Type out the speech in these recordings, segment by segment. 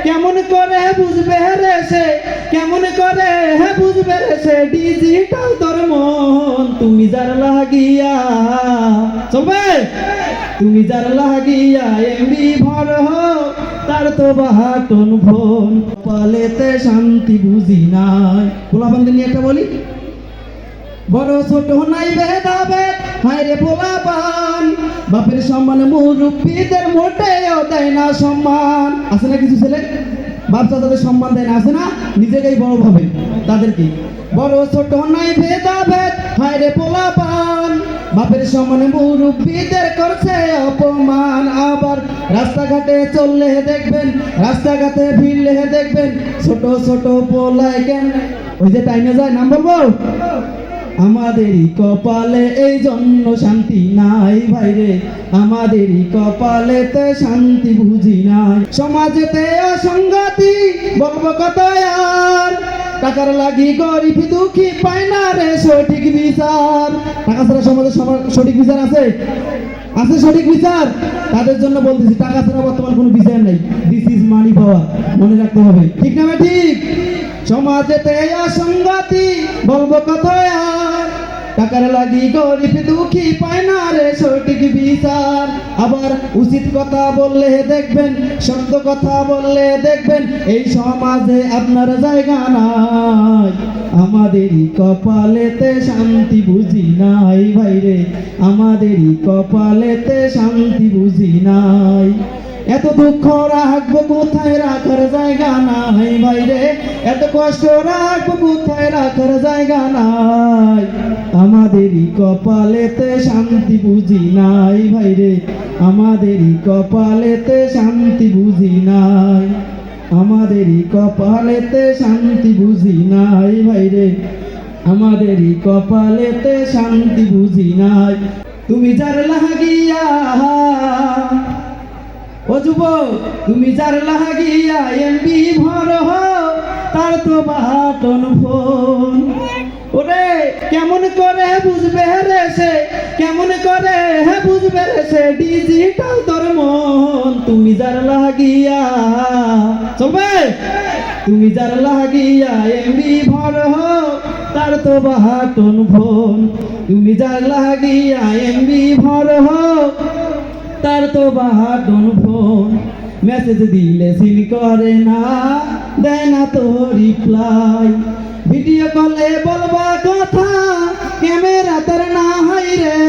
কেমন করে বুঝবে রে সে, কেমন করে বুঝবে রে সে ডিজিটাল তোর মন। তুমি যার লাগিয়া চলবে, তুমি যার লাগিয়া এমবি ভর তার তো বাহাটন ফোন। পালেতে শান্তি বুঝি নাই। পোলাপানদের নিয়ে একটা বলি, বড় ছোট নাই ভেদাভেদ, হায় রে পোলাপান। বাপের সম্মান মুরব্বীদের মোটেও দেয় না সম্মান। আছে না কিছু ছেলে বাপ চাচাদের সম্মান দেয় না, আছে না? নিজেকেই বড় ভাবে তাদেরকে। বড় ছোট নাই ভেদাভেদ, হায় রে পোলাপান। বাপের সম্মান মুরব্বীদের করছে অপমান। আবার রাস্তাঘাটে চললে দেখবেন, রাস্তাঘাটে ভিড়লে দেখবেন ছোট ছোট পোলায় কেন ওই যে টাইমে যায়। নাম বলবো? আমাদেরই কপালে এই জন্য শান্তি নাই ভাইরে, আমাদেরই কপালেতে শান্তি বুঝি নাই। সমাজেতে অসংগতি বলবো কত আর, টাকার লাগি গরিব দুঃখী পায় না রে সঠিক বিচার। টাকা ছাড়া সমাজে সঠিক বিচার আছে? আছে সঠিক বিচার? তাদের জন্য বলতেছি টাকা ছাড়া বর্তমান কোনো বিচার নাই। দিস ইজ মানি পাওয়ার, মনে রাখতে হবে। ঠিক না ভাই? ঠিক। সমাজেতে অসংগতি বলবো কত আর, টাকার লাগি গরিব দুঃখী পায় না রে সঠিক বিচার। আবার উচিত কথা বললে দেখবেন, সত্য কথা বললে দেখবেন এই সমাজে আপনার জায়গা নাই। আমাদেরই কপালেতে শান্তি বুঝি নাই ভাইরে, আমাদেরই কপালেতে শান্তি বুঝি নাই। এত দুঃখ রাখবো কোথায়, রাখার জায়গা নাই ভাইরে। এত কষ্ট রাখবো কোথায়, রাখার জায়গা নাই। আমাদেরই কপালেতে শান্তি বুঝি নাই ভাইরে, আমাদেরই কপালেতে শান্তি বুঝি নাই। আমাদেরই কপালেতে শান্তি বুঝি নাই ভাইরে, আমাদেরই কপালেতে শান্তি বুঝি নাই। তুমি যার লাগিয়া ও যুবক, তুমি যার লাগিয়া এমবি ভর তার তো বাহাটন ফোন। ওরে কেমন করে বুঝবে রে সে, কেমন করে বুঝবে রে সে ডিজিটাল তোর মন। তুমি যার লাগিয়া চলবে, তুমি যার লাগিয়া এমবি ভর তার তো বাহাটন ফোন। তুমি যার লাগিয়া এমবি ভর তার তো বাহাটন ফোন। মেসেজ দিলে সিন করে না, দেয় না তো রিপ্লাই। ভিডিও কলে বলবা কথা, ক্যামেরা তার না হাই রে,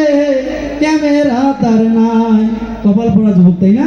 ক্যামেরা তার নাই। কপাল পড়া যুবক, তাই না?